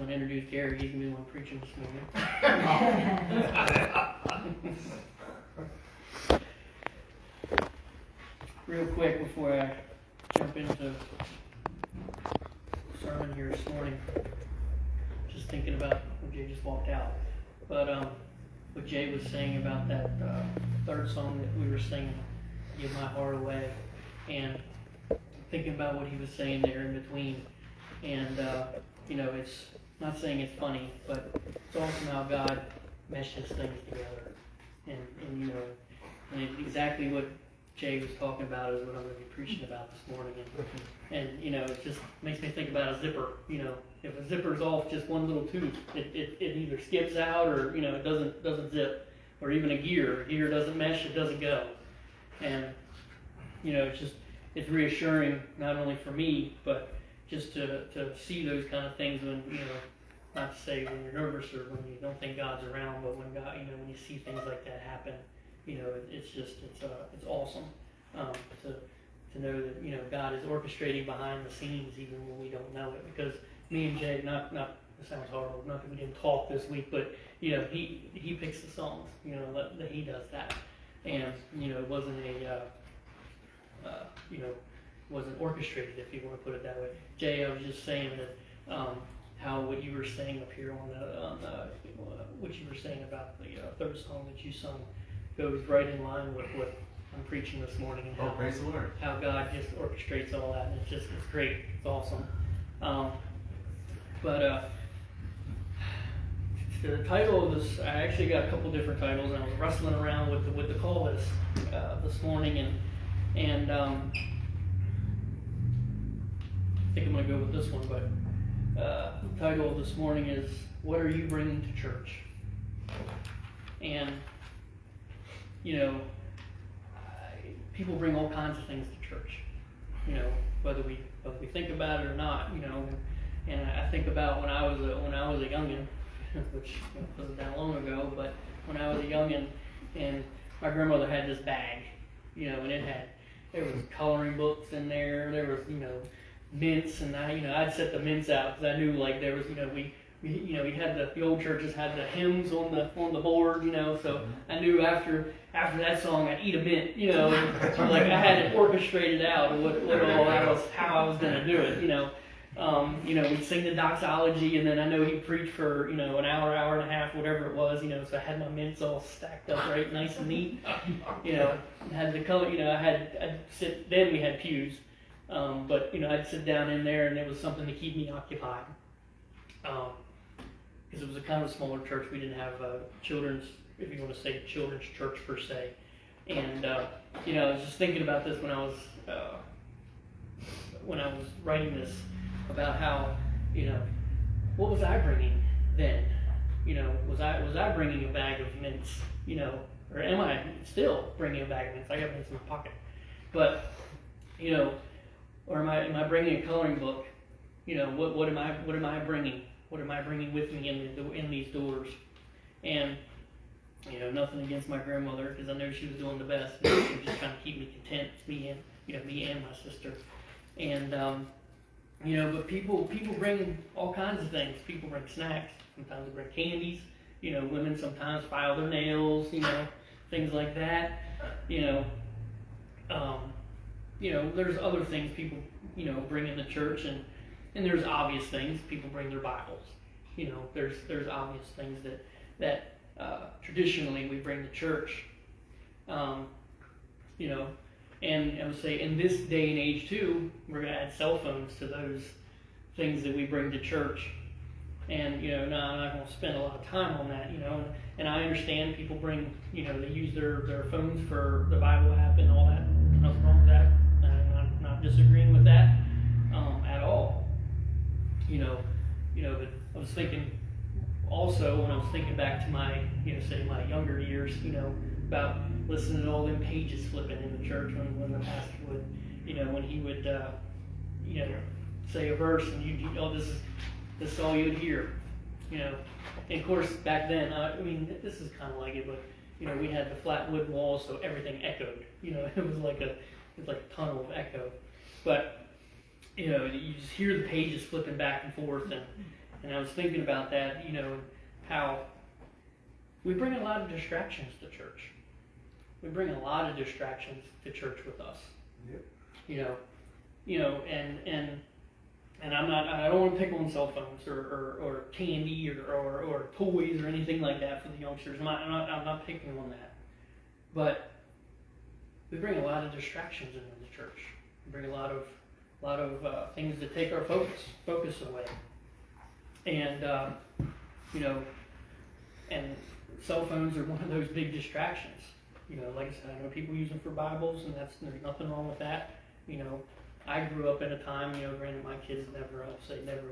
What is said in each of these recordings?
going to introduce Gary. He's going to be the one preaching this morning. Real quick before I jump into the sermon here this morning, just thinking about when Jay just walked out. But what Jay was saying about that third song that we were singing, Give My Heart Away, and thinking about what he was saying there in between. And, it's not saying it's funny, but it's awesome how God meshes things together. And exactly what Jay was talking about is what I'm going to be preaching about this morning. And it just makes me think about a zipper. If a zipper's off just one little tooth, it either skips out or, it doesn't zip. Or even a gear doesn't mesh, it doesn't go. And, it's reassuring not only for me, but just to see those kind of things when, not to say when you're nervous or when you don't think God's around, but when God, when you see things like that happen, it's awesome to know that, God is orchestrating behind the scenes even when we don't know it. Because me and Jay, not it sounds horrible, not that we didn't talk this week, but, he picks the songs, that he does that. And, it wasn't wasn't orchestrated, if you want to put it that way. Jay, I was just saying that how what you were saying up here on what you were saying about the third song that you sung goes right in line with what I'm preaching this morning, and praise the Lord. How God just orchestrates all that, and it's great, it's awesome. The title of this, I actually got a couple different titles, and I was wrestling around with the call list this morning, and I think I'm going to go with this one, but the title of this morning is, What Are You Bringing to Church? And, people bring all kinds of things to church, whether we think about it or not, and I think about when I was a youngin', which wasn't that long ago, but when I was a youngin', and my grandmother had this bag, and there was coloring books in there, there was, mints, and I'd set the mints out because I knew there was, we had the old churches had the hymns on the board, so I knew after that song I'd eat a mint, I had it orchestrated out how I was going to do it, we'd sing the doxology, and then I know he'd preach for, an hour and a half, whatever it was, so I had my mints all stacked up right, nice and neat, had the color, I'd sit, then we had pews, but, I'd sit down in there, and it was something to keep me occupied, because it was a kind of smaller church. We didn't have children's, if you want to say children's church per se, and, I was just thinking about this when I was writing this, about how, what was I bringing then? Was I bringing a bag of mints, or am I still bringing a bag of mints? I got mints in my pocket, but, or am I bringing a coloring book? What am I bringing? What am I bringing with me in these doors? And, nothing against my grandmother, because I know she was doing the best. She was just trying to keep me content, me and my sister, and. But people bring all kinds of things. People bring snacks. Sometimes they bring candies. Women sometimes file their nails. Things like that. There's other things people, bring in the church, and there's obvious things. People bring their Bibles. There's obvious things that traditionally we bring to church. And I would say in this day and age too, we're going to add cell phones to those things that we bring to church. And, now I'm not going to spend a lot of time on that, and I understand people bring, they use their phones for the Bible app and all that. Nothing wrong with that. I'm not disagreeing with that at all. But I was thinking also when I was thinking back to my, say my younger years, about listening to all them pages flipping in the church when the pastor would, when he would, say a verse and this is all you'd hear, And of course back then, this is kind of like it, but we had the flat wood walls, so everything echoed. It was like a tunnel of echo. But you just hear the pages flipping back and forth, And I was thinking about that, how we bring a lot of distractions to church. We bring a lot of distractions to church with us. Yep. And I don't want to pick on cell phones or candy or toys or anything like that for the youngsters. I'm not picking on that. But we bring a lot of distractions into the church. We bring a lot of things that take our focus away. And and cell phones are one of those big distractions. Like I said, I know people use them for Bibles, and there's nothing wrong with that. I grew up in a time, granted my kids never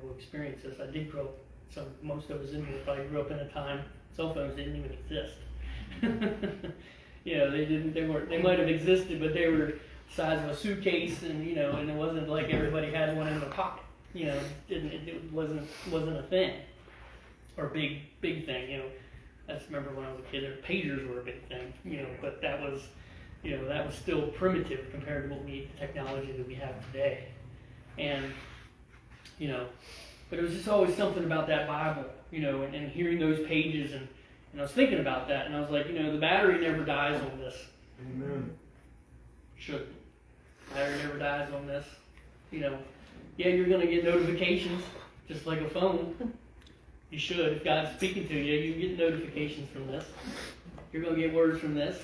will experience this. I did grow up, most of us in here probably grew up in a time cell phones didn't even exist. They might have existed, but they were the size of a suitcase, and and it wasn't like everybody had one in their pocket. It wasn't a thing or big thing. I just remember when I was a kid, pagers were a big thing. But that was still primitive compared to the technology that we have today. And but it was just always something about that Bible, and hearing those pages, and I was thinking about that, and I was like, the battery never dies on this. Amen. Shouldn't. Battery never dies on this. Yeah, you're gonna get notifications just like a phone. You should. If God's speaking to you, you get notifications from this. You're gonna get words from this.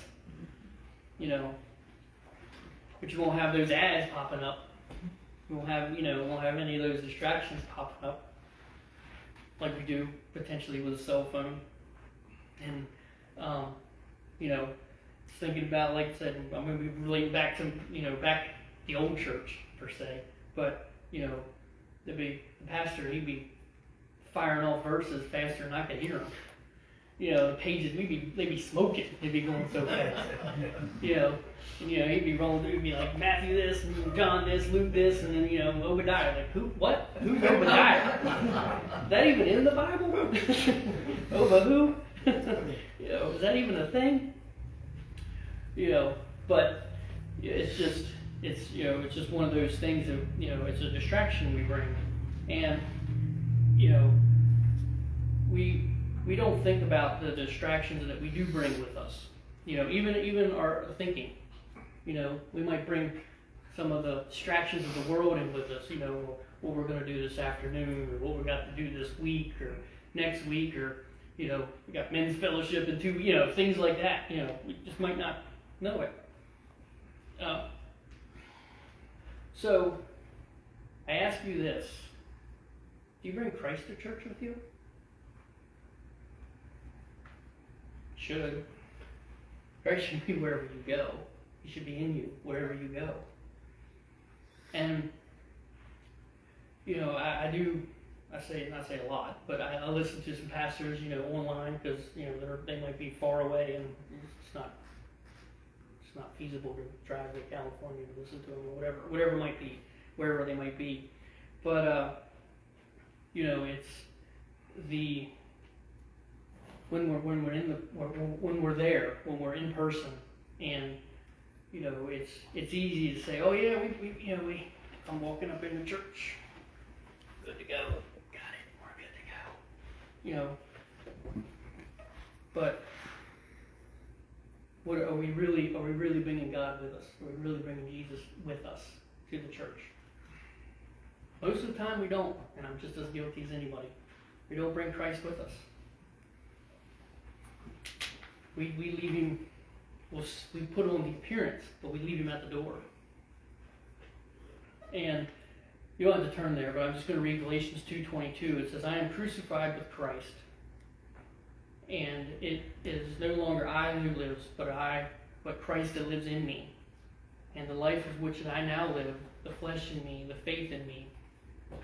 But you won't have those ads popping up. You won't have any of those distractions popping up like we do potentially with a cell phone. And thinking about, like I said, I'm going to be relating back to back the old church per se, but the pastor, he'd be firing off verses faster than I could hear them. The pages, they'd be smoking. They'd be going so fast. He'd be rolling. He'd be like Matthew this, and John this, Luke this, and then Obadiah. Like, who? What? Who's Obadiah? Is that even in the Bible? Who? Is that even a thing? But it's just one of those things that it's a distraction we bring, and we don't think about the distractions that we do bring with us. Even our thinking. We might bring some of the distractions of the world in with us. What we're going to do this afternoon, or what we got to do this week, or next week, or we got men's fellowship and things like that. We just might not know it. So I ask you this: do you bring Christ to church with you? Should. Christ should be wherever you go. He should be in you wherever you go. And I say a lot, but I listen to some pastors, online, because they might be far away, and it's not feasible to drive to California to listen to them, or whatever it might be, wherever they might be. But it's the when we're there, when we're in person, and it's easy to say, oh yeah, I'm walking up in the church, good to go, got it, we're good to go, But what are we really bringing God with us? Are we really bringing Jesus with us to the church? Most of the time we don't, and I'm just as guilty as anybody. We don't bring Christ with us. We leave him. We put on the appearance, but we leave him at the door. And you don't have to turn there, but I'm just going to read Galatians 2:22. It says, "I am crucified with Christ, and it is no longer I who lives, but Christ that lives in me. And the life of which I now live, the flesh in me, the faith in me,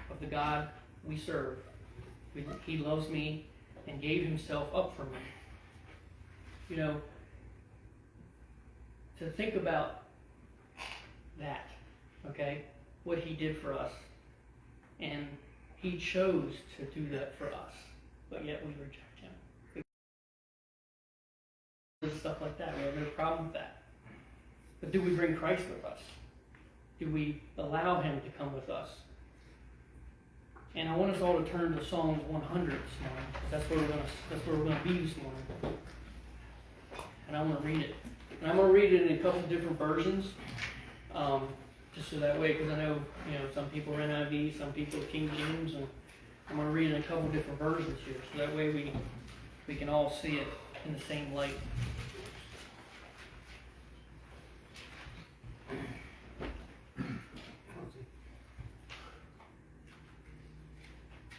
of the God we serve. He loves me and gave himself up for me." To think about that, okay? What he did for us. And he chose to do that for us, but yet we reject him. Stuff like that, we have no problem with that. But do we bring Christ with us? Do we allow him to come with us? And I want us all to turn to Psalms 100 this morning. That's where we're gonna be this morning. And I want to read it. And I'm going to read it in a couple different versions, just so that way, because I know some people are NIV, some people are King James, and I'm going to read it in a couple different versions here, so that way we can all see it in the same light.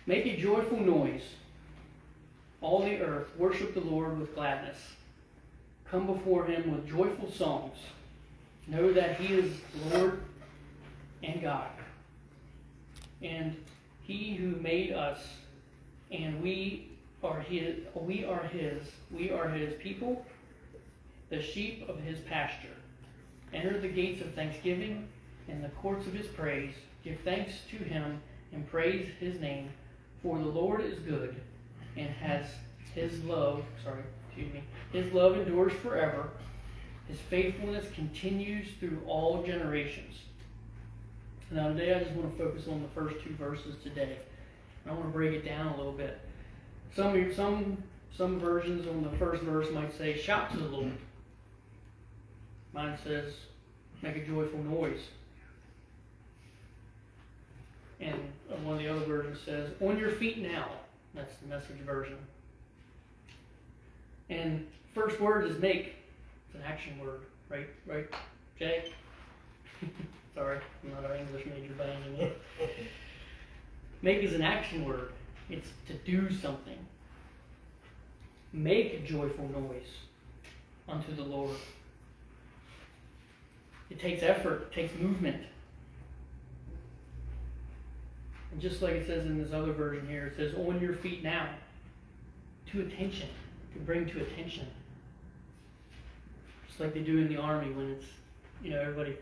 Make a joyful noise, all the earth, worship the Lord with gladness. Come before him with joyful songs. Know that he is Lord and God. And he who made us, and we are his people, the sheep of his pasture. Enter the gates of thanksgiving and the courts of his praise. Give thanks to him and praise his name. For the Lord is good and has his love endures forever. His faithfulness continues through all generations. Now today I just want to focus on the first two verses today. I want to break it down a little bit. Some versions on the first verse might say, shout to the Lord. Mine says, make a joyful noise. And one of the other versions says, on your feet now. That's the Message version. And first word is make. It's an action word, right, Jay? Sorry, I'm not an English major by any means. Make is an action word. It's to do something. Make a joyful noise unto the Lord. It takes effort, it takes movement. And just like it says in this other version here, it says, on your feet now. To attention. To bring to attention. Just like they do in the army when it's, everybody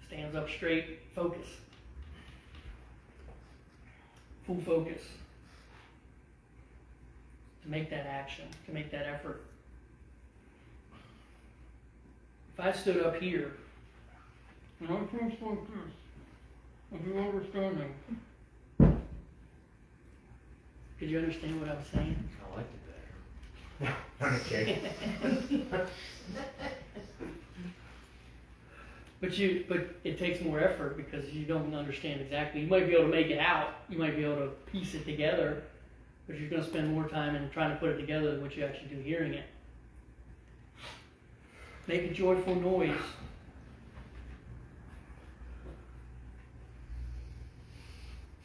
stands up straight, focus. Full focus. To make that action, to make that effort. If I stood up here, and I'm doing like this, if you understand me, could you understand what I was saying? I like it better. Okay. But it takes more effort because you don't understand exactly. You might be able to make it out. You might be able to piece it together, but you're going to spend more time in trying to put it together than what you actually do hearing it. Make a joyful noise.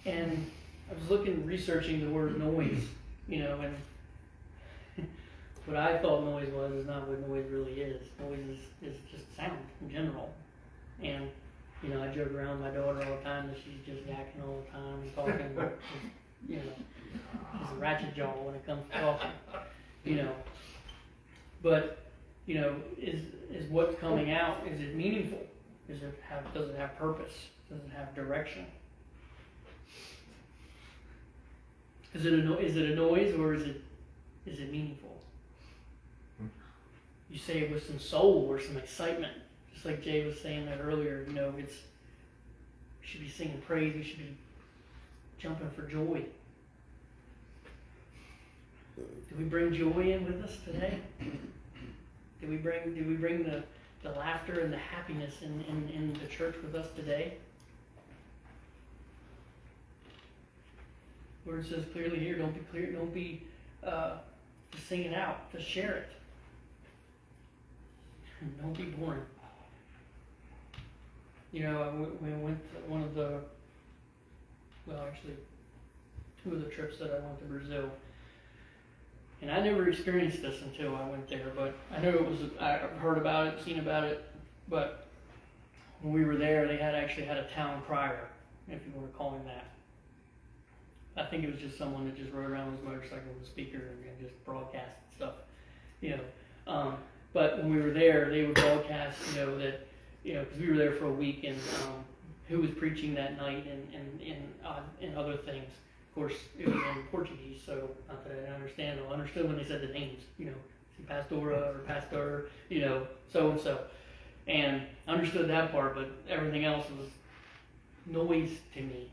And I was researching the word noise, and what I thought noise was is not what noise really is. Noise is just sound in general. And, I joke around with my daughter all the time that she's just yakking all the time and talking. She's a ratchet jaw when it comes to talking, But, is what's coming out, is it meaningful? Does it have purpose? Does it have direction? Is it a noise or is it meaningful? You say it with some soul or some excitement, just like Jay was saying that earlier. You should be singing praise. You should be jumping for joy. Do we bring joy in with us today? Do we bring the laughter and the happiness in the church with us today? Where it says clearly here, don't be to sing it out, to share it. Don't be boring. We went to two of the trips that I went to Brazil. And I never experienced this until I went there, but I know I've heard about it, seen about it, but when we were there, they actually had a town crier, if you want to call him that. I think it was just someone that just rode around with his motorcycle with a speaker and just broadcast stuff, But when we were there, they would broadcast, that, because we were there for a week, and who was preaching that night and other things. Of course, it was in Portuguese, so not that I didn't understand. I understood when they said the names, Pastora or Pastor, so and so, and I understood that part, but everything else was noise to me.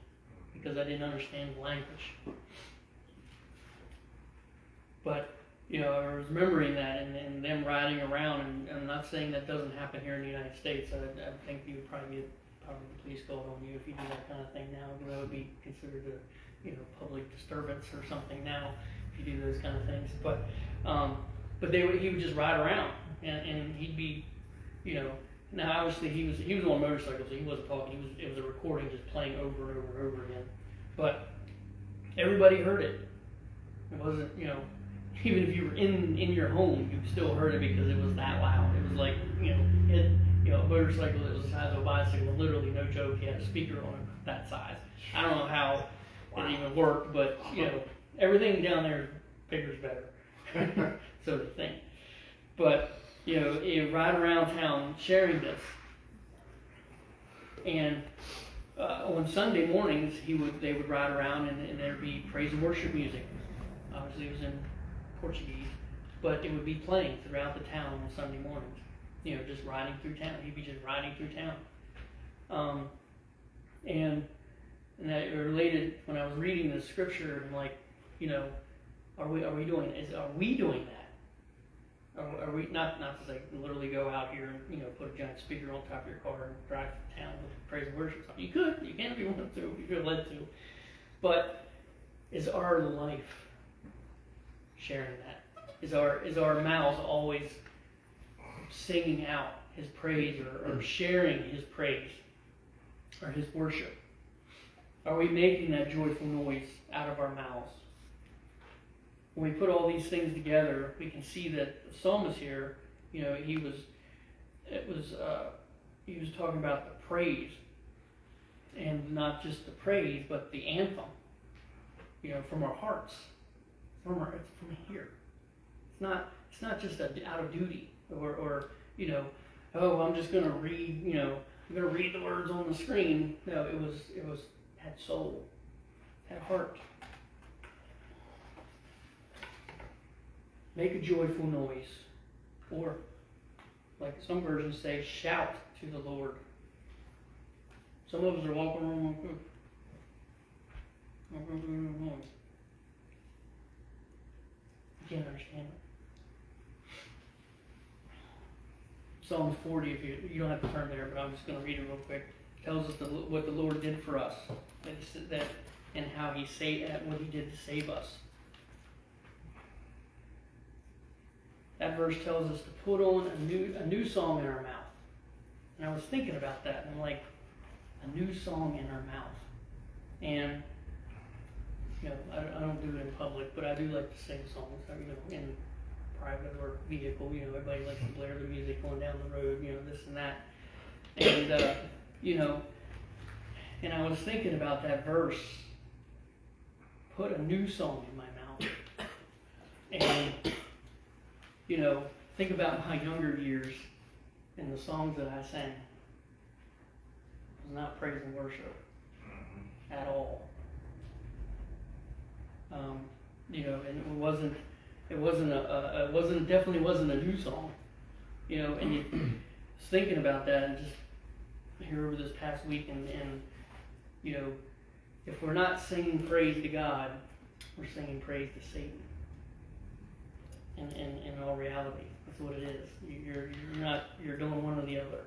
because I didn't understand the language. But, you know, I was remembering that and them riding around, and I'm not saying that doesn't happen here in the United States. I think you would probably get the police called on you if you do that kind of thing now, because that would be considered a, you know, public disturbance or something now if you do those kind of things. But he would just ride around, and he'd be, you know, now obviously he was on a motorcycle, so he wasn't talking. It was a recording just playing over and over and over again. But everybody heard it. It wasn't, you know, even if you were in your home, you still heard it because it was that loud. It was like, you know, a motorcycle that was the size of a bicycle. Literally, no joke. He had a speaker on it that size. I don't know how it even worked, but you know, everything down there, bigger's better, so to think. But you know, you ride around town sharing this, and on Sunday mornings they would ride around and there'd be praise and worship music. Obviously, it was in Portuguese, but it would be playing throughout the town on Sunday mornings. You know, just riding through town. He'd be just riding through town. And that related when I was reading the scripture. I'm like, you know, are we doing that? Are we not to say literally go out here and, you know, put a giant speaker on top of your car and drive to town with praise and worship? You can if you want to, if you're led to. But is our life sharing that? Is our mouths always singing out his praise or sharing his praise or his worship? Are we making that joyful noise out of our mouths? When we put all these things together, we can see that the psalmist here, you know, he was talking about the praise, and not just the praise, but the anthem, you know, from our hearts, from here. It's not just out of duty or you know, oh, I'm just going to read, you know, I'm going to read the words on the screen. No, it was had soul, had heart. Make a joyful noise, or like some versions say, shout to the Lord. Some of us are walking around you can't understand it. Psalms 40, if you don't have to turn there, but I'm just going to read it real quick. It tells us what the Lord did for us, and how He saved, what He did to save us. That verse tells us to put on a new song in our mouth. And I was thinking about that, and I'm like, a new song in our mouth. And you know, I don't do it in public, but I do like to sing songs. You know, in private or vehicle, you know, everybody likes to blare the music going down the road, you know, this and that. And you know, and I was thinking about that verse. Put a new song in my mouth. And you know, think about my younger years and the songs that I sang. It was not praise and worship at all. You know, and it definitely wasn't a new song. You know, and was thinking about that and just here over this past week, and you know, if we're not singing praise to God, we're singing praise to Satan. In all reality, that's what it is. You're doing one or the other.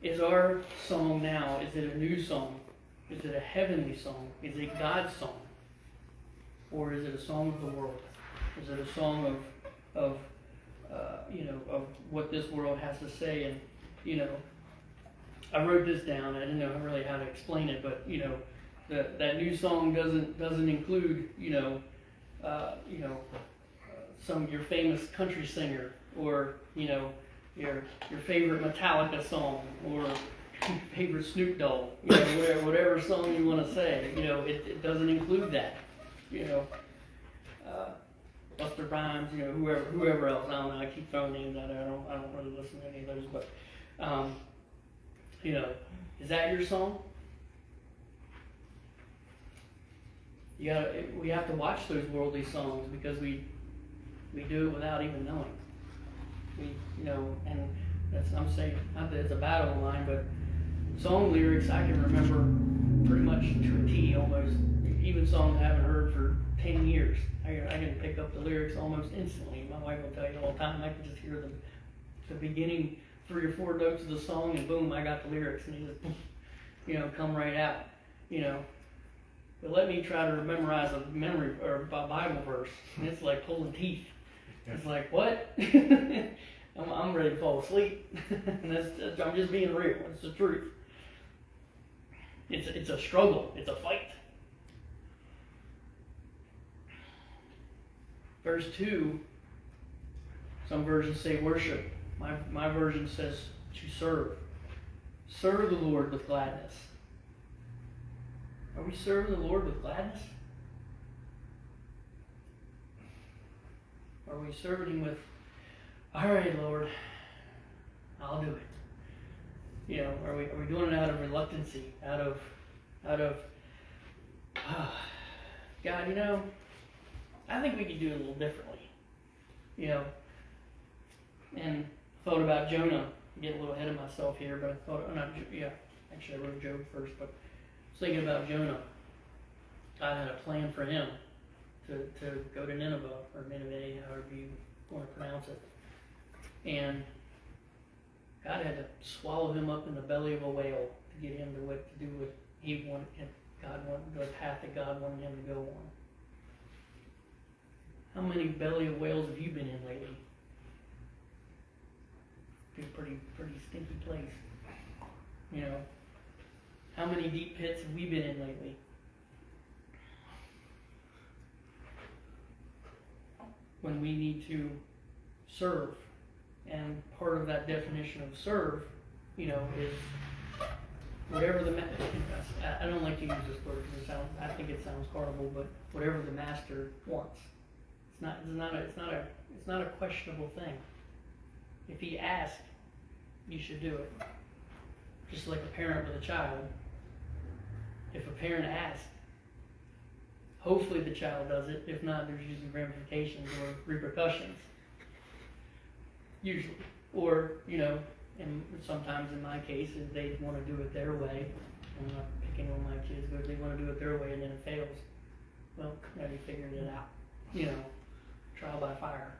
Is our song now, is it a new song? Is it a heavenly song? Is it God's song? Or is it a song of the world? Is it a song of you know, of what this world has to say? And you know, I wrote this down. I didn't know really how to explain it, but you know, that new song doesn't include some of your famous country singer, or you know, your favorite Metallica song, or your favorite Snoop Dogg, you know, whatever song you want to say. You know, it doesn't include that. You know, Busta Rhymes, you know, whoever else. I don't know. I keep throwing names out there. I don't really listen to any of those, but you know, is that your song? We have to watch those worldly songs because we do it without even knowing. You know, and I'm saying not that it's a battle line, but song lyrics I can remember pretty much to a T almost. Even songs I haven't heard for 10 years. I can pick up the lyrics almost instantly. My wife will tell you all the time, I can just hear the beginning 3 or 4 notes of the song and boom, I got the lyrics and they just, come right out, But let me try to memorize a memory or a Bible verse, and it's like pulling teeth. It's like, what? I'm ready to fall asleep. And I'm just being real. It's the truth. It's a struggle. It's a fight. Verse 2, some versions say worship. My version says to serve. Serve the Lord with gladness. Are we serving the Lord with gladness? Are we serving Him with, all right, Lord, I'll do it? Are we doing it out of reluctancy, out of God, I think we could do it a little differently, and thought about Jonah. Get a little ahead of myself here, but I thought, actually I wrote Job first, but I was thinking about Jonah. God had a plan for him to go to Nineveh, or Nineveh, however you want to pronounce it. And God had to swallow him up in the belly of a whale to get him to do what he wanted, the path that God wanted him to go on. How many belly of whales have you been in lately? It's a pretty stinky place. How many deep pits have we been in lately? When we need to serve. And part of that definition of serve, is whatever I don't like to use this word because I think it sounds horrible, but whatever the master wants. It's not a questionable thing. If he asks, you should do it. Just like a parent with a child. If a parent asks, hopefully the child does it. If not, there's usually ramifications or repercussions. Usually. Or, and sometimes in my case, if they want to do it their way, I'm not picking on my kids, but if they want to do it their way and then it fails, well, now you figured it out. Trial by fire.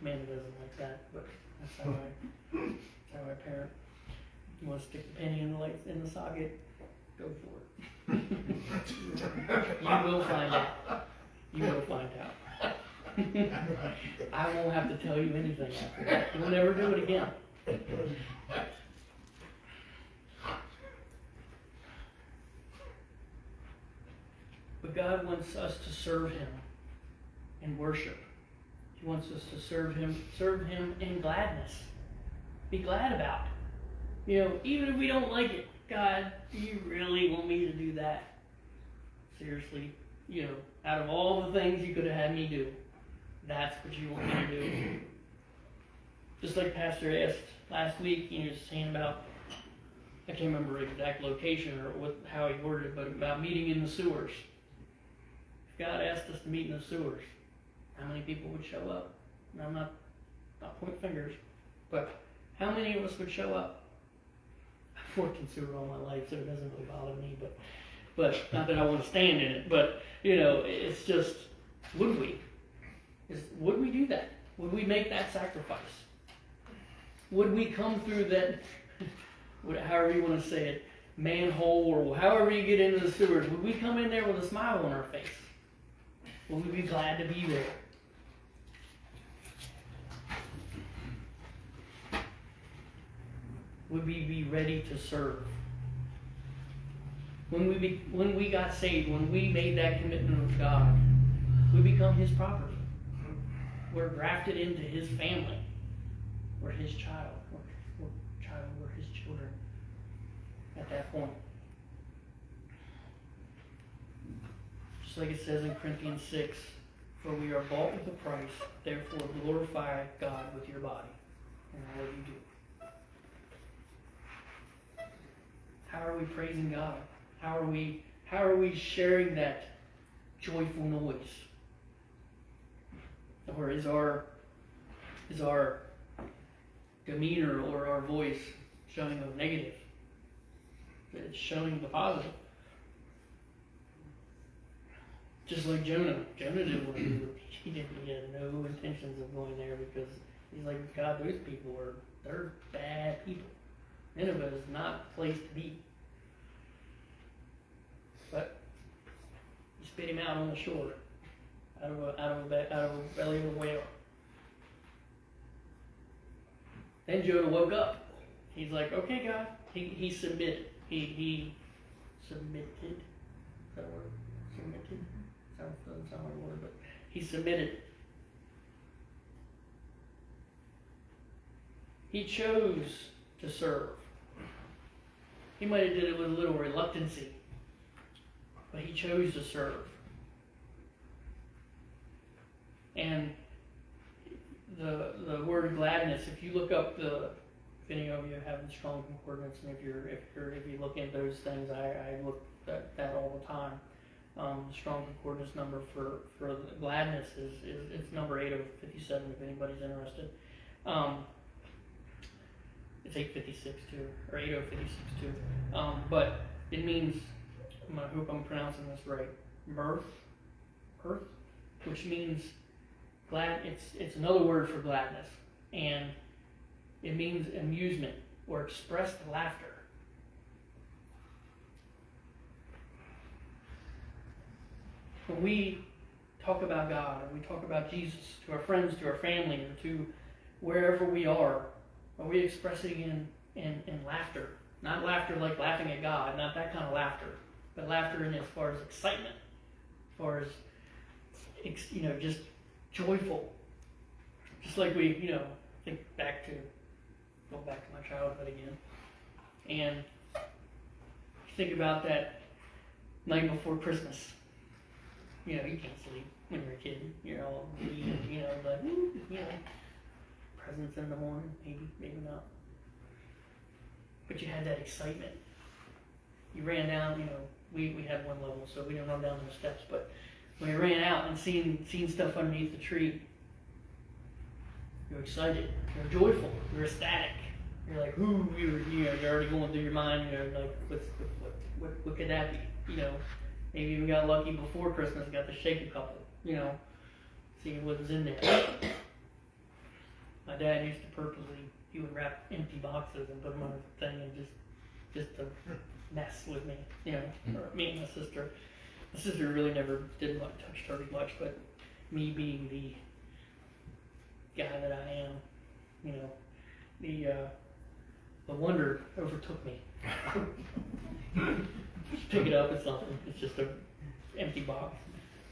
Amanda doesn't like that, but that's how I parent. You want to stick the penny in the socket? Go for it. You will find out. You will find out. I won't have to tell you anything after that. We'll never do it again. But God wants us to serve Him in worship. He wants us to serve Him in gladness. Be glad about it. Even if we don't like it, God, do you really want me to do that? Seriously, out of all the things you could have had me do, that's what you want me to do. Just like Pastor asked last week, he was saying about, I can't remember the exact location or how he worded it, but about meeting in the sewers. If God asked us to meet in the sewers, how many people would show up? And I'm not pointing fingers, but how many of us would show up? I've worked in sewer all my life, so it doesn't really bother me, but not that I want to stand in it, but it's just, would we? Would we do that? Would we make that sacrifice? Would we come through that, however you want to say it, manhole or however you get into the sewers, would we come in there with a smile on our face? Would we be glad to be there? Would we be ready to serve? When we got saved, when we made that commitment with God, we become His property. We're grafted into His family. We're His child. We're His children at that point. Just like it says in Corinthians 6, for we are bought with a price, therefore glorify God with your body and all you do. How are we praising God? How are we sharing that joyful noise? Or is our demeanor or our voice showing a negative It's showing the positive. Just like Jonah. Jonah didn't want to do it. He had no intentions of going there because he's like, God, those people they're bad people. Nineveh is not a place to be. But he spit him out on the shore, out of the belly of a whale. Then Jonah woke up. He's like, okay, God. He submitted. He submitted. Is that a word? Submitted? Doesn't sound like a word, but he submitted. He chose to serve. He might have did it with a little reluctancy, but he chose to serve. And the word gladness, if you look up if any of you have the Strong Concordance, and if you look at those things, I look at that all the time. The Strong Concordance number for gladness is it's number 8057 if anybody's interested. It's 856 too, or 8056 too. But it means, I hope I'm pronouncing this right, mirth, which means glad. It's another word for gladness, and it means amusement or expressed laughter. When we talk about God, or we talk about Jesus to our friends, to our family, or to wherever we are we expressing in laughter? Not laughter like laughing at God, not that kind of laughter, but laughter in as far as excitement, as far as, just joyful. Just like we, go back to my childhood again. And you think about that night before Christmas. You can't sleep when you're a kid. You're all bleeding, presents in the morning, maybe not. But you had that excitement. You ran down, we had one level, so we didn't run down the steps, but when you ran out and seeing stuff underneath the tree, you're excited, you're joyful, you're ecstatic. You're like, ooh, you're already going through your mind, like, what could that be? Maybe we got lucky before Christmas, got to shake a couple, see what was in there. My dad used to he would wrap empty boxes and put them on a thing and just to mess with me, or me and my sister. My sister really never did touch turkey much, but me being the guy that I am, the wonder overtook me. Pick it up, it's nothing. It's just an empty box.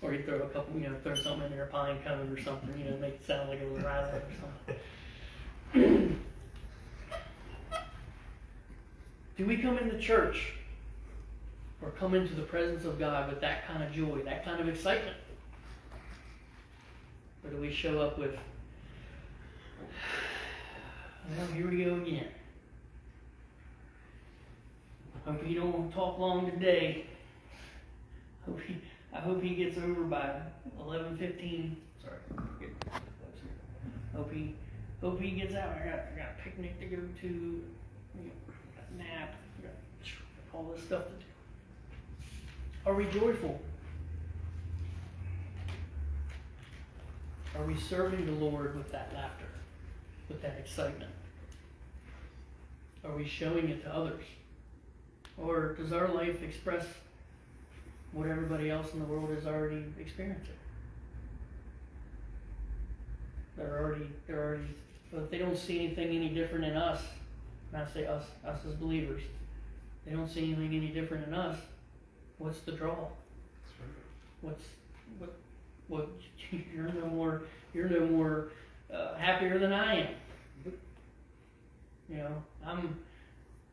Or you throw a couple, throw something in there, a pine cone or something, make it sound like it was rattling or something. Do we come into church or come into the presence of God with that kind of joy, that kind of excitement? Or do we show up with, well, here we go again. Hope he don't talk long today. I hope he gets over by 11:15. Sorry. Hope he gets out. I got a picnic to go to. Got a nap. Got all this stuff to do. Are we joyful? Are we serving the Lord with that laughter, with that excitement? Are we showing it to others? Or does our life express what everybody else in the world is already experiencing? They're already, but if they don't see anything any different in us, and I say us as believers, they don't see anything any different in us, what's the draw? What, you're no more happier than I am.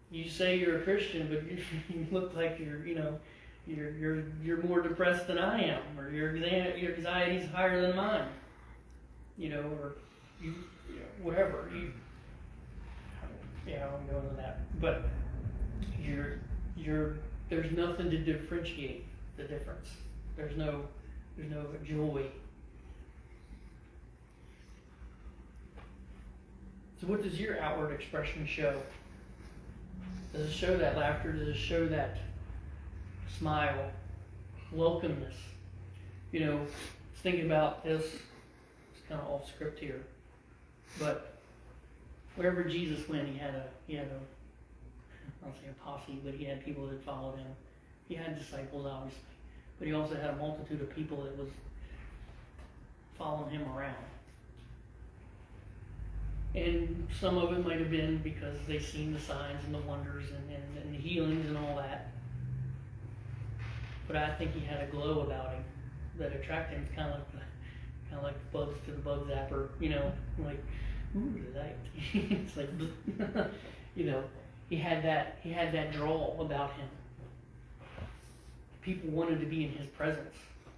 You say you're a Christian, but you look like you're more depressed than I am, or your anxiety's higher than mine, or whatever. I'm going with that. But there's nothing to differentiate the difference. There's no joy. So what does your outward expression show? Does it show that laughter? Does it show that smile, welcomeness? You know, thinking about this, it's kind of off script here, but wherever Jesus went, he had a I don't say a posse, but he had people that followed him. He had disciples, obviously, but he also had a multitude of people that was following him around. And some of it might have been because they seen the signs and the wonders and the healings and all that. But I think he had a glow about him that attracted him, kind of like bugs to the bug zapper, you know, like, ooh, that. It's like, you know, he had that draw about him. People wanted to be in his presence,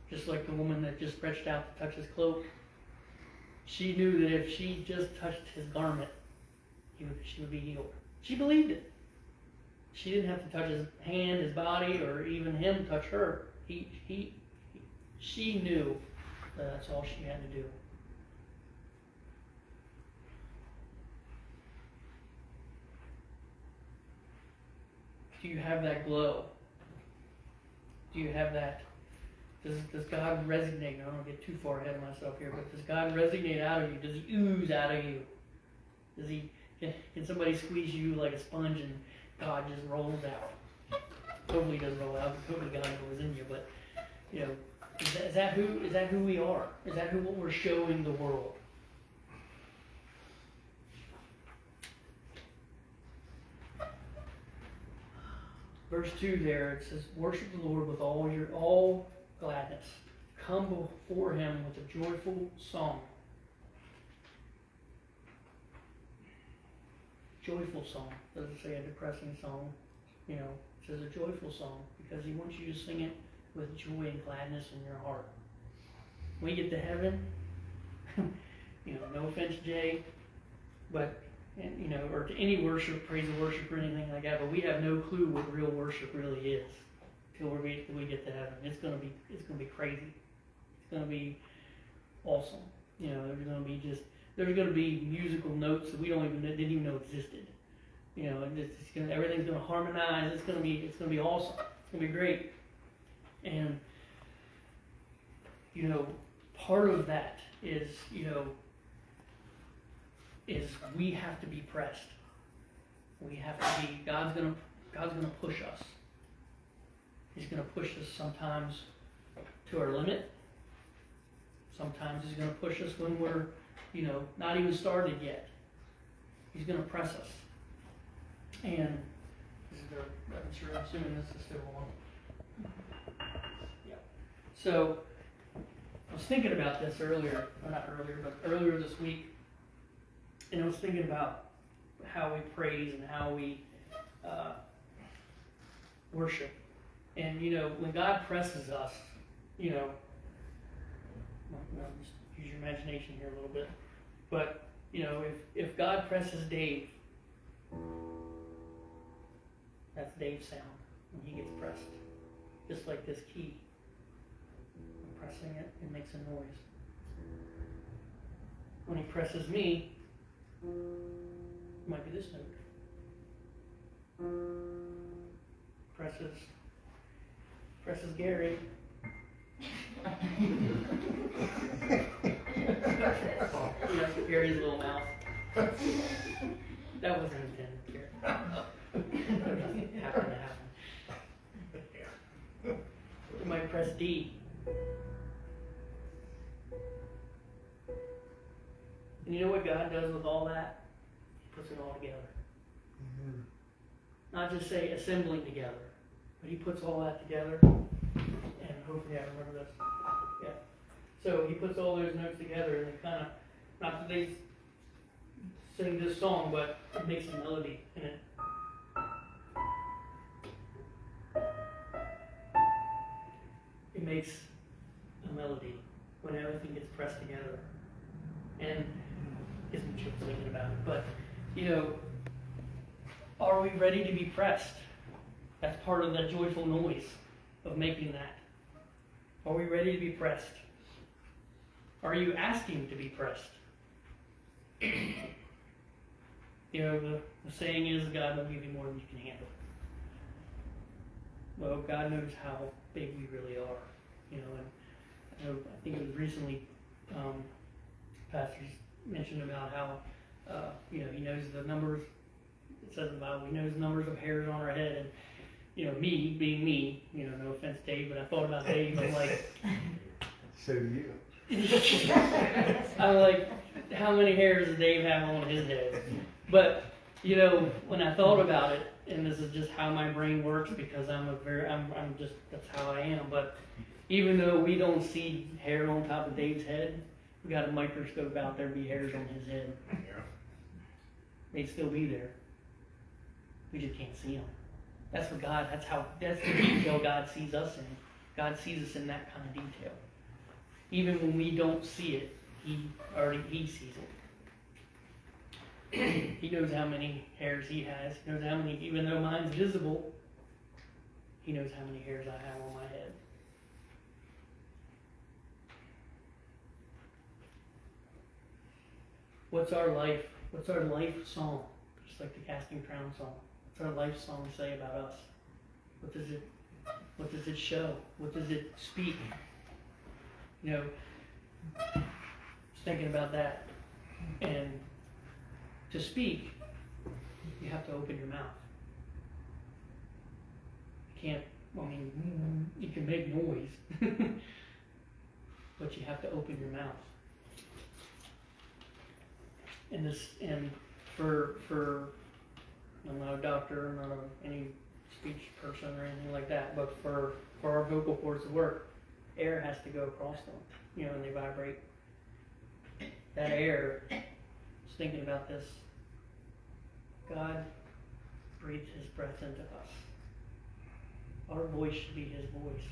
just like the woman that just stretched out to touch his cloak. She knew that if she just touched his garment, she would be healed. She believed it. She didn't have to touch his hand, his body, or even him touch her. She knew that that's all she had to do. Do you have that glow? Do you have that? Does God resonate? I don't want to get too far ahead of myself here, but does God resonate out of you? Does he ooze out of you? Can somebody squeeze you like a sponge and God just rolls out? Hopefully he doesn't roll out. Hopefully God goes in you. But you know, is that who we are? Is that what we're showing the world? Verse 2 there, it says, worship the Lord with all gladness. Come before him with a joyful song. Joyful song. Doesn't say a depressing song. You know, it says a joyful song because he wants you to sing it with joy and gladness in your heart. When we get to heaven, you know, no offense, Jay, but you know, or to any worship, praise and worship, or anything like that, but we have no clue what real worship really is till we get to heaven. It's gonna be crazy. It's gonna be awesome. You know, there's gonna be musical notes that we didn't even know existed. You know, and everything's gonna harmonize. It's gonna be awesome. It's gonna be great. And you know, part of that is, you know, we have to be pressed. We have to be. God's gonna push us. He's gonna push us sometimes to our limit. Sometimes he's gonna push us when we're, you know, not even started yet. He's gonna press us. And this is I'm assuming this is still on. Yeah. So I was thinking about this earlier, or not earlier, but earlier this week. And I was thinking about how we praise and how we worship. And, you know, when God presses us, you know, just use your imagination here a little bit. But, you know, if God presses Dave, that's Dave's sound when he gets pressed. Just like this key. I'm pressing it, it makes a noise. When he presses me, it might be this note. Presses Gary. You know, Gary's little mouth. That wasn't intended, Gary. It happened to happen. You might press D. And you know what God does with all that? He puts it all together. Mm-hmm. Not just say assembling together, but he puts all that together. And hopefully I remember this. Yeah. So he puts all those notes together and it kind of, not that they sing this song, but it makes a melody in it. It makes a melody when everything gets pressed together. And gives me chills thinking about it. But, you know, are we ready to be pressed? That's part of that joyful noise of making that. Are we ready to be pressed? Are you asking to be pressed? You know, the saying is, God will give you more than you can handle. Well, God knows how big we really are, you know, and I think it was recently, pastors mentioned about how, you know, he knows the numbers, it says in the Bible, he knows the numbers of hairs on our head, and, you know, me, being me, you know, no offense Dave, but I thought about Dave, I'm like, So do you. I'm like, how many hairs does Dave have on his head? But, you know, when I thought about it, and this is just how my brain works because I'm just, that's how I am. But even though we don't see hair on top of Dave's head, we got a microscope out there, be hairs on his head. Yeah. They'd still be there. We just can't see them. That's what God, that's the detail God sees us in. God sees us in that kind of detail. Even when we don't see it, He sees it. He knows how many hairs He has. He knows how many, even though mine's visible, He knows how many hairs I have on my head. What's our life? What's our life song? Just like the Casting Crown song. What's our life song say about us? What does it show? What does it speak? You know, just thinking about that. And to speak, you have to open your mouth. You can't, I mean, you can make noise, but you have to open your mouth. And for I'm not a doctor, I'm not any speech person or anything like that, but for our vocal cords to work, air has to go across them, you know, and they vibrate. That air, just thinking about this, God breathed His breath into us. Our voice should be His voice.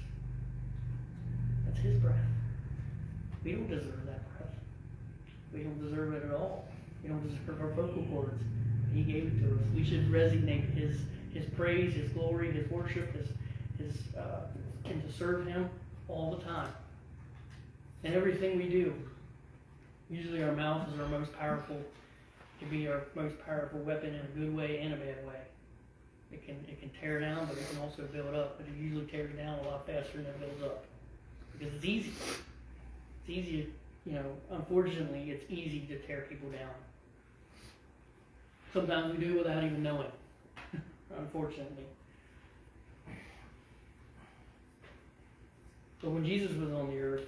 That's His breath. We don't deserve that breath. We don't deserve it at all. We don't deserve our vocal cords. He gave it to us. We should resonate His praise, His glory, His worship, and to serve Him all the time. And everything we do. Usually our mouth is our most powerful, it can be our most powerful weapon in a good way and a bad way. It can tear down, but it can also build up. But it usually tears down a lot faster than it builds up. Because it's easy. It's easy, you know, unfortunately, it's easy to tear people down. Sometimes we do it without even knowing, unfortunately. But when Jesus was on the earth,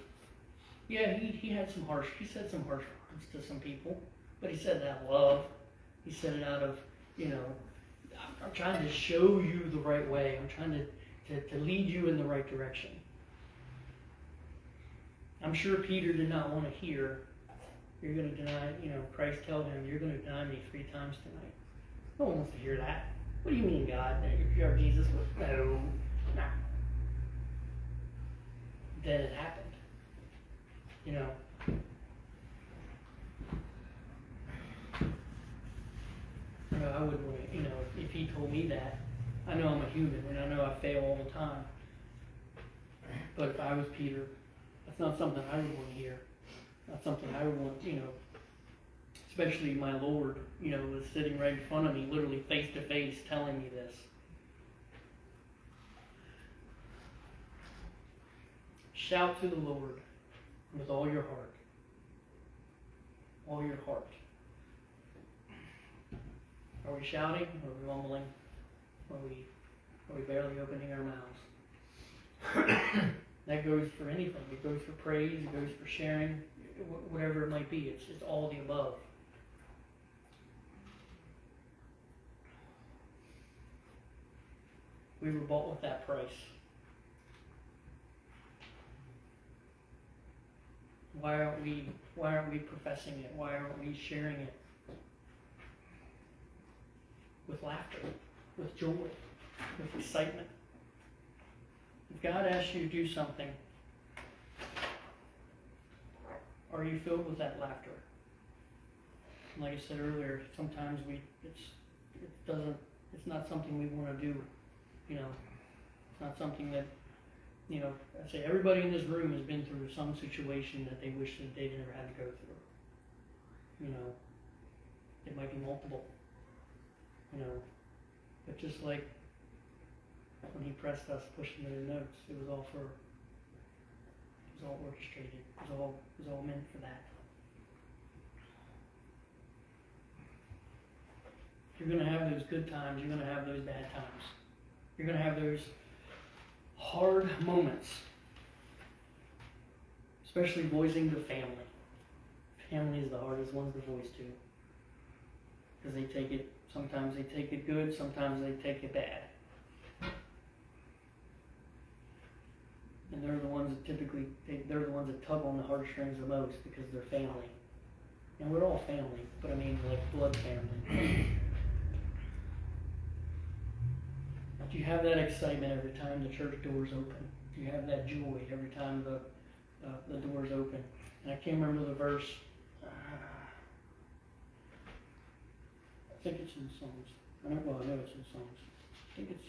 yeah, he said some harsh words to some people, but He said that out of love. He said it out of, you know, I'm trying to show you the right way. I'm trying to lead you in the right direction. I'm sure Peter did not want to hear, you're going to deny, you know, Christ tell him, you're going to deny me 3 times tonight. No one wants to hear that. What do you mean, God? If you are Jesus? No. Nah. Then it happened. You know. You know, I wouldn't want to, you know, if He told me that, I know I'm a human and I know I fail all the time. But if I was Peter, that's not something I would want to hear. Not something I would want, you know, especially my Lord, you know, was sitting right in front of me, literally face to face, telling me this. Shout to the Lord with all your heart. All your heart. Are we shouting? Are we mumbling? Are we barely opening our mouths? That goes for anything. It goes for praise. It goes for sharing. Whatever it might be. It's all the above. We were bought with that price. Why aren't we professing it? Why aren't we sharing it? With laughter, with joy, with excitement. If God asks you to do something, are you filled with that laughter? Like I said earlier, sometimes it's not something we want to do. You know, it's not something that, you know, I say everybody in this room has been through some situation that they wish that they never had to go through. You know, it might be multiple. you know, but just like when he pressed us, pushed them in their notes, it was all orchestrated. It was all meant for that. You're going to have those good times. You're going to have those bad times. You're going to have those hard moments, especially voicing to family. Family is the hardest ones to voice to, because they take it. Sometimes they take it good. Sometimes they take it bad. And they're the ones that typically, they're the ones that tug on the heartstrings the most, because they're family. And we're all family, but I mean like blood family. Do you have that excitement every time the church doors open? Do you have that joy every time the doors open? And I can't remember the verse. I think it's in Psalms. I know it's in Psalms. I think it's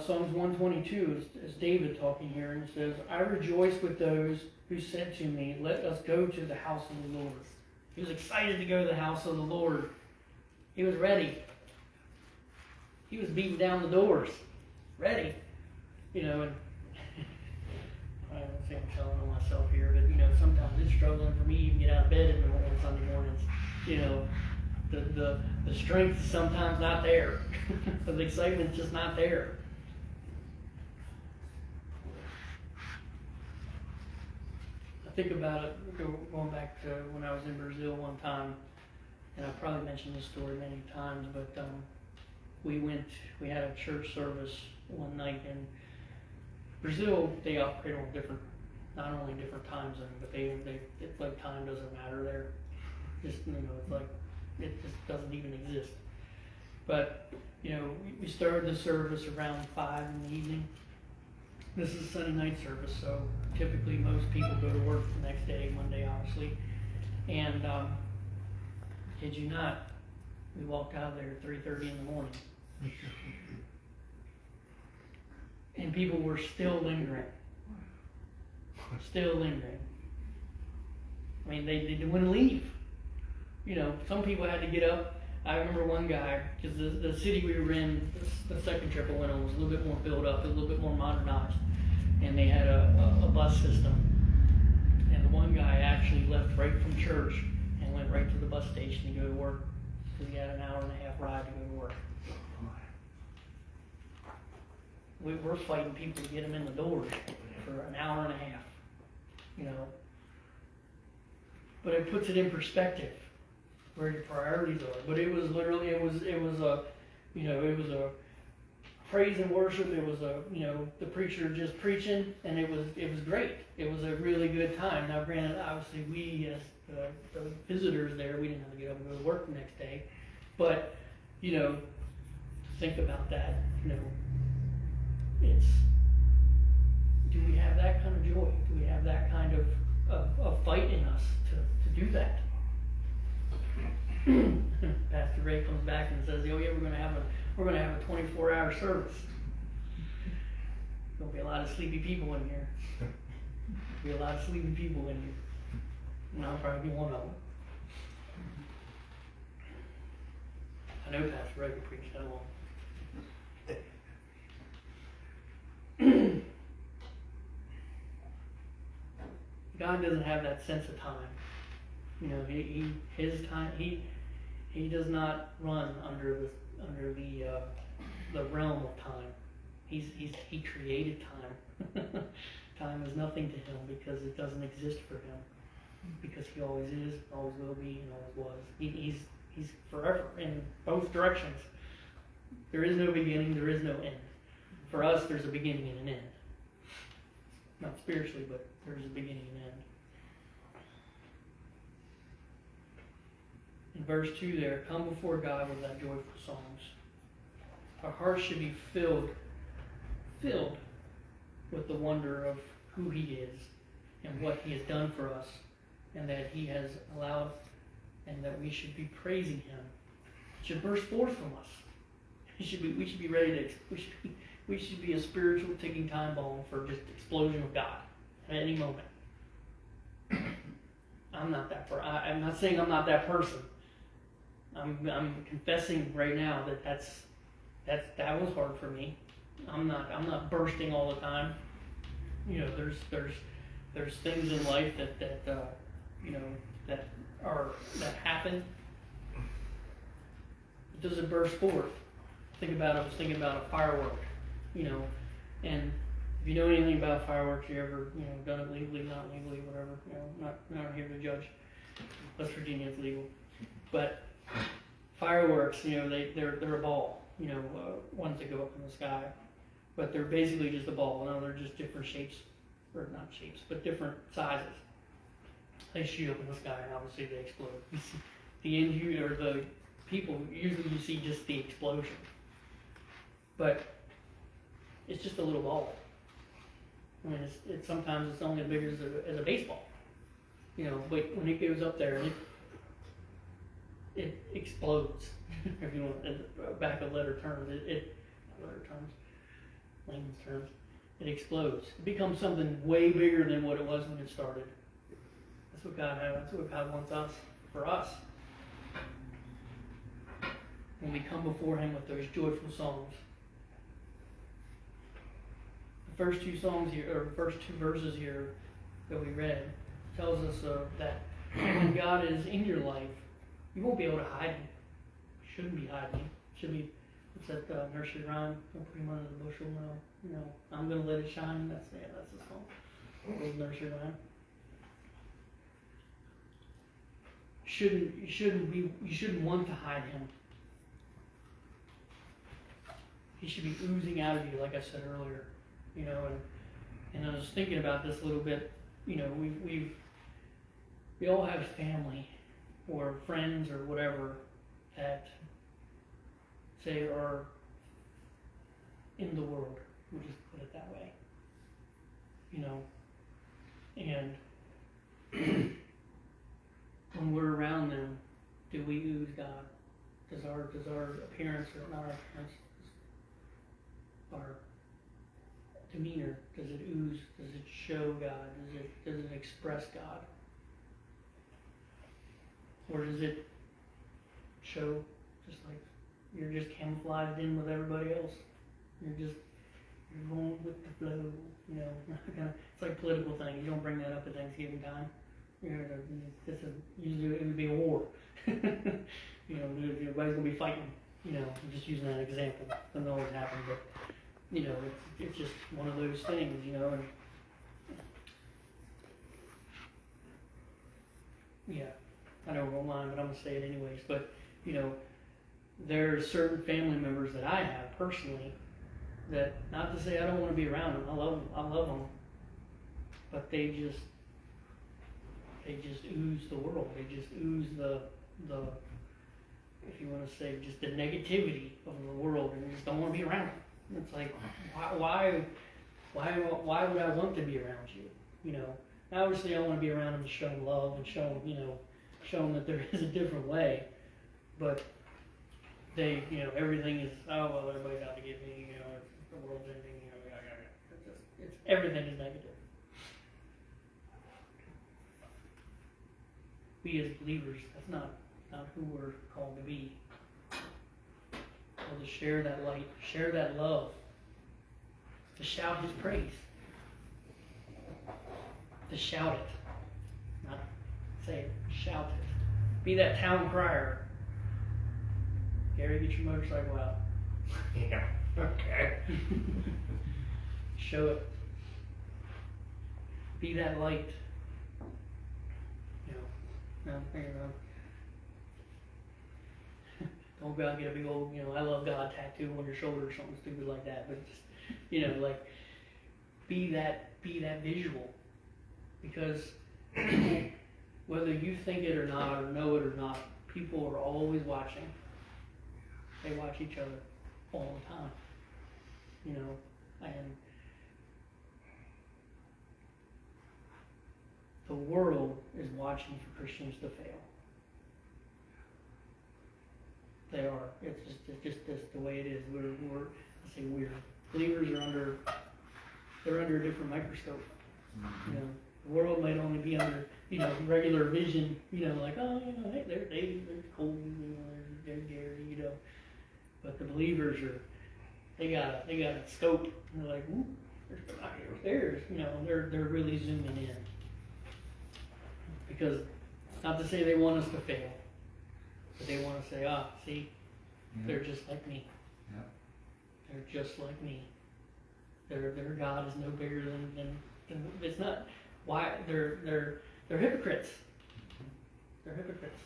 Psalms 122 is David talking here, and it says, I rejoice with those who said to me, let us go to the house of the Lord. He was excited to go to the house of the Lord. He was ready. He was beating down the doors. Ready. You know, and I don't think I'm telling on myself here, but you know, sometimes it's struggling for me to even get out of bed on Sunday mornings. You know, the strength is sometimes not there. The excitement's just not there. Think about it, going back to when I was in Brazil one time, and I've probably mentioned this story many times, but we had a church service one night in Brazil. They operate on not only different time zones, but it's like time doesn't matter there. Just, you know, it's like, it just doesn't even exist. But, you know, we started the service around 5 in the evening. This is a Sunday night service, so typically most people go to work the next day, Monday obviously. And kid you not, we walked out of there at 3:30 in the morning. And people were still lingering. Still lingering. I mean, they didn't want to leave. You know, some people had to get up. I remember one guy, because the city we were in, the second trip I went on was a little bit more built up, a little bit more modernized. And they had a bus system. And the one guy actually left right from church and went right to the bus station to go to work, because he had an hour and a half ride to go to work. We're fighting people to get them in the doors for an hour and a half, you know. But it puts it in perspective where your priorities are. But it was literally, it was a praise and worship. It was the preacher just preaching, and it was great. It was a really good time. Now, granted, obviously we as the visitors there, we didn't have to get up and go to work the next day. But, you know, think about that. You know, do we have that kind of joy? Do we have that kind of fight in us to do that? Pastor Ray comes back and says, "Oh yeah, we're gonna have a 24-hour service. There'll be a lot of sleepy people in here. There'll be a lot of sleepy people in here, and I'll probably be one of them." I know Pastor Ray could preach that long. God doesn't have that sense of time. You know, his time. He does not run under the realm of time. He created time. Time is nothing to him because it doesn't exist for him. Because he always is, always will be, and always was. He's forever in both directions. There is no beginning. There is no end. For us, there's a beginning and an end. Not spiritually, but there's a beginning and end. In verse 2 there, come before God with that joyful songs. Our hearts should be filled with the wonder of who He is and what He has done for us, and that He has allowed, and that we should be praising Him. It should burst forth from us. We should be ready to. We should be a spiritual ticking time bomb for just explosion of God at any moment. I'm not that I'm not saying I'm not that person. I'm confessing right now that was hard for me. I'm not bursting all the time. You know, there's things in life that you know that happen. It doesn't burst forth. I was thinking about a firework, you know, and if you know anything about fireworks, you ever, you know, done it legally, not legally, whatever, you know, not here to judge. West Virginia is legal, but fireworks, you know, they're a ball, you know, ones that go up in the sky, but they're basically just a ball. No, they're just different shapes, or not shapes, but different sizes. They shoot up in the sky, and obviously they explode. The end user, or the people, usually you see just the explosion, but it's just a little ball. I mean, it's sometimes it's only as big as a baseball, you know. But when it goes up there, it explodes. If you want back of letter terms, layman's terms, it explodes. It becomes something way bigger than what it was when it started. That's what God has. That's what God wants for us. When we come before Him with those joyful songs. The first two songs here, or first two verses here that we read, tells us that when God is in your life, you won't be able to hide Him. You shouldn't be hiding Him. Should be. What's that nursery rhyme? Don't put Him under the bushel. No, you know, I'm gonna let it shine. That's the song. Old nursery rhyme. You shouldn't want to hide Him. He should be oozing out of you, like I said earlier, you know. And I was thinking about this a little bit. You know, we all have family or friends or whatever that say are in the world. We'll just put it that way, you know. And when we're around them, do we ooze God? Does our appearance, or not our appearance, our demeanor, does it ooze? Does it show God? Does it express God? Or does it show just like you're just camouflaged in with everybody else? You're going with the flow, you know. It's like political thing. You don't bring that up at Thanksgiving time. Usually it would be a war. You know, everybody's gonna be fighting. You know, I'm just using that example. Doesn't always happen, but you know, it's just one of those things, you know. And yeah, I know it won't line, but I'm gonna say it anyways. But you know, there are certain family members that I have personally that, not to say I don't want to be around them. I love them, but they just ooze the world. They just ooze the if you want to say, just the negativity of the world, and you just don't want to be around them. It's like, why would I want to be around you? You know, obviously I want to be around them to show them love and show them that there is a different way. But they, you know, everything is, oh well, everybody's out to get me. You know, the world's ending. You know, it's everything is negative. We as believers, that's not who we're called to be. Called to share that light, share that love, to shout His praise, to shout it, not say it, shout it. Be that town crier. Gary, get your motorcycle out. Yeah. Okay. Show it. Be that light. You know, I'm thinking about. Don't go out and get a big old, you know, I love God tattoo on your shoulder or something stupid like that. But just, you know, like, be that visual. Because people, whether you think it or not, or know it or not, people are always watching. They watch each other all the time. You know, and the world is watching for Christians to fail. They are. It's just the way it is. Believers are under a different microscope. You know, The world might only be under, regular vision, like, oh, hey, they're Dave, they're Colby, they're Gary, But the believers they got a scope, and they're like, ooh, there's theirs, they're really zooming in. Because, not to say they want us to fail, but they want to say, see, they're just like me. Yeah. They're just like me. Their God is no bigger than it's not. Why they're hypocrites. They're hypocrites.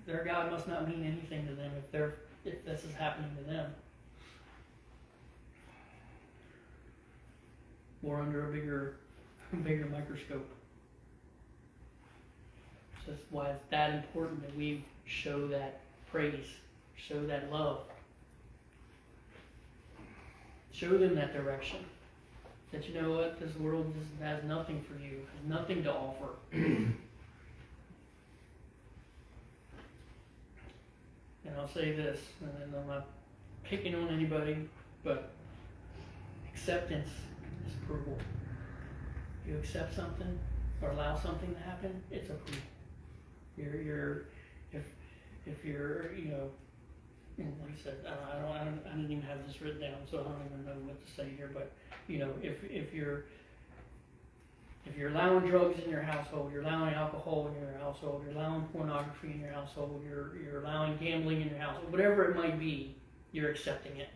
Their God must not mean anything to them if this is happening to them. Or under a bigger microscope. So that's why it's that important that we show that praise, show that love. Show them that direction. That you know what, this world just has nothing for you, has nothing to offer. And I'll say this, and I'm not picking on anybody, but acceptance is approval. You accept something or allow something to happen, it's approval. If you're, and like I said, I didn't even have this written down, so I don't even know what to say here. But if you're allowing drugs in your household, you're allowing alcohol in your household, you're allowing pornography in your household, you're allowing gambling in your household, whatever it might be, you're accepting it.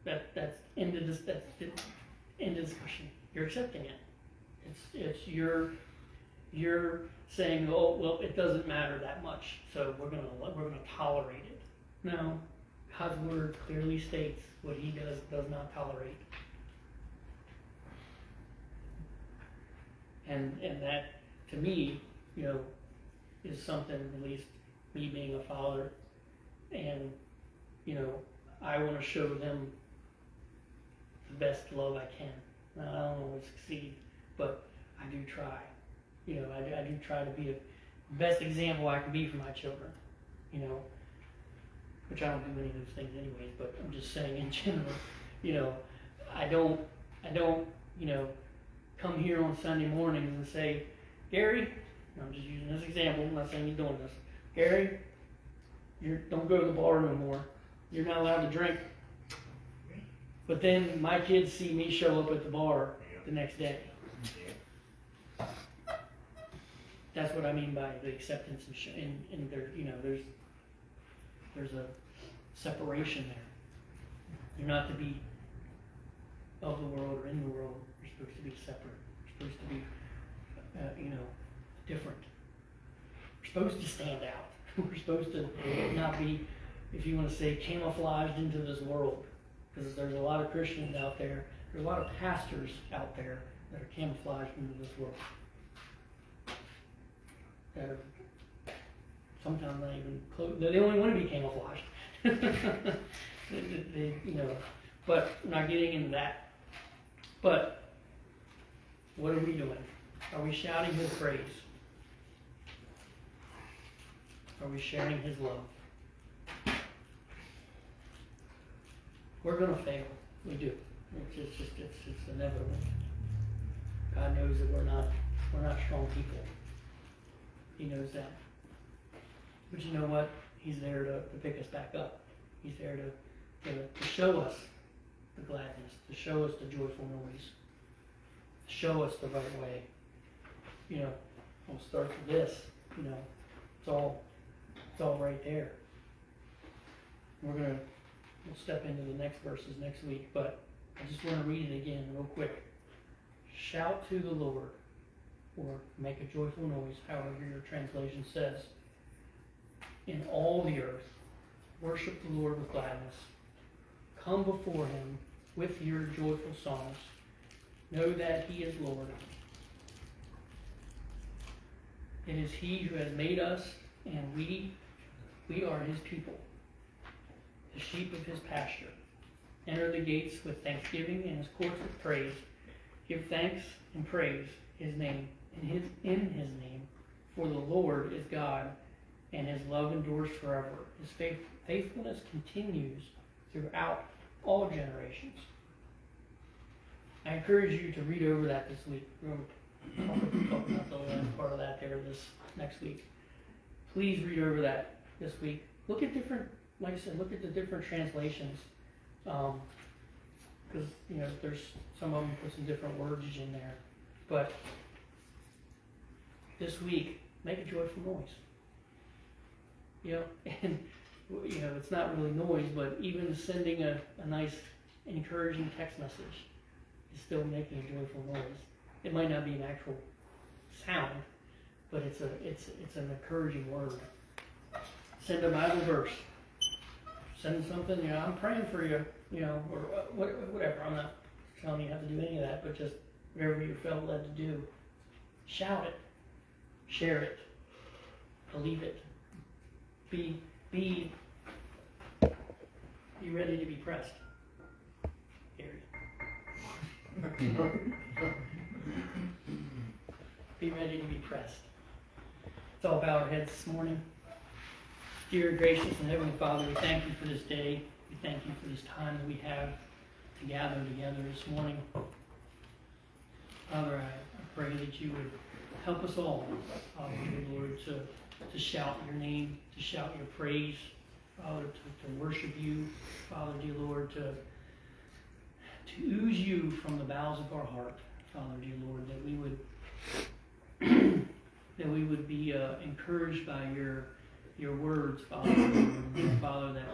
That's end of discussion. You're accepting it. It's you're saying, oh well, it doesn't matter that much, so we're gonna tolerate it. No, God's word clearly states what He does not tolerate, and that to me, is something, at least me being a father, and I want to show them the best love I can. Now, I don't always succeed, but I do try. I do try to be the best example I can be for my children. Which I don't do any of those things anyways, but I'm just saying in general, I don't, come here on Sunday mornings and say, Gary, I'm just using this example, I'm not saying you're doing this. Gary, don't go to the bar no more. You're not allowed to drink. But then my kids see me show up at the bar the next day. That's what I mean by the acceptance and there, there's a separation there. You're not to be of the world or in the world. You're supposed to be separate. You're supposed to be, different. We're supposed to stand out. We're supposed to not be, if you want to say, camouflaged into this world. Because there's a lot of Christians out there. There's a lot of pastors out there that are camouflaged into this world. That are sometimes not even close. They only want to be camouflaged. But I'm not getting into that. But what are we doing? Are we shouting His praise? Are we sharing His love? We're gonna fail. We do. It's inevitable. God knows that we're not strong people. He knows that. But you know what? He's there to pick us back up. He's there to show us the gladness, to show us the joyful noise, to show us the right way. We'll start with this. It's all right there. We'll step into the next verses next week, but I just want to read it again real quick. Shout to the Lord, or make a joyful noise, however your translation says. In all the earth, worship the Lord with gladness. Come before Him with your joyful songs. Know that He is Lord. It is He who has made us, and we are His people, the sheep of His pasture. Enter the gates with thanksgiving and His courts with praise. Give thanks and praise His name in His name, for the Lord is God, and His love endures forever. His faithfulness continues throughout all generations. I encourage you to read over that this week. We're going to talk about the last part of that there this next week. Please read over that this week. Look at different, like I said, look at the different translations. Because, you know, there's some of them put some different wordage in there. But this week, make a joyful noise. You know, and, you know, it's not really noise, but even sending a nice, encouraging text message is still making a joyful noise. It might not be an actual sound, but it's an encouraging word. Send a Bible verse. Send something, you know, I'm praying for you, you know, or whatever. I'm not telling you how to do any of that, but just whatever you felt led to do. Shout it. Share it. Believe it. Be ready to be pressed. Gary. Be ready to be pressed. Let's all bow our heads this morning. Dear gracious and heavenly Father, we thank you for this day. We thank you for this time that we have to gather together this morning. Father, I pray that you would help us all, Father, dear Lord, to shout your name, to shout your praise, Father, to worship you, Father, dear Lord, to ooze you from the bowels of our heart, Father, dear Lord, that we would be encouraged by your words, Father, Father, that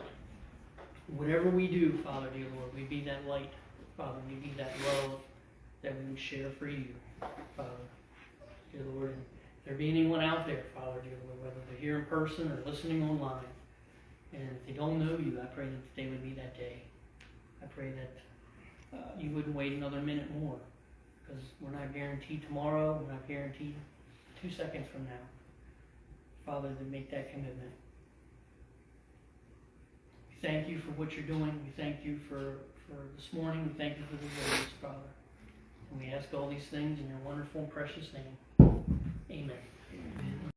whatever we do, Father, dear Lord, we be that light, Father, we be that love that we would share for you, Father, dear Lord. And if there be anyone out there, Father, dear Lord, whether they're here in person or listening online, and if they don't know you, I pray that today would be that day. I pray that you wouldn't wait another minute more, because we're not guaranteed tomorrow, we're not guaranteed 2 seconds from now. Father, to make that commitment. We thank you for what you're doing. We thank you for this morning. We thank you for the words, Father. And we ask all these things in your wonderful and precious name. Amen.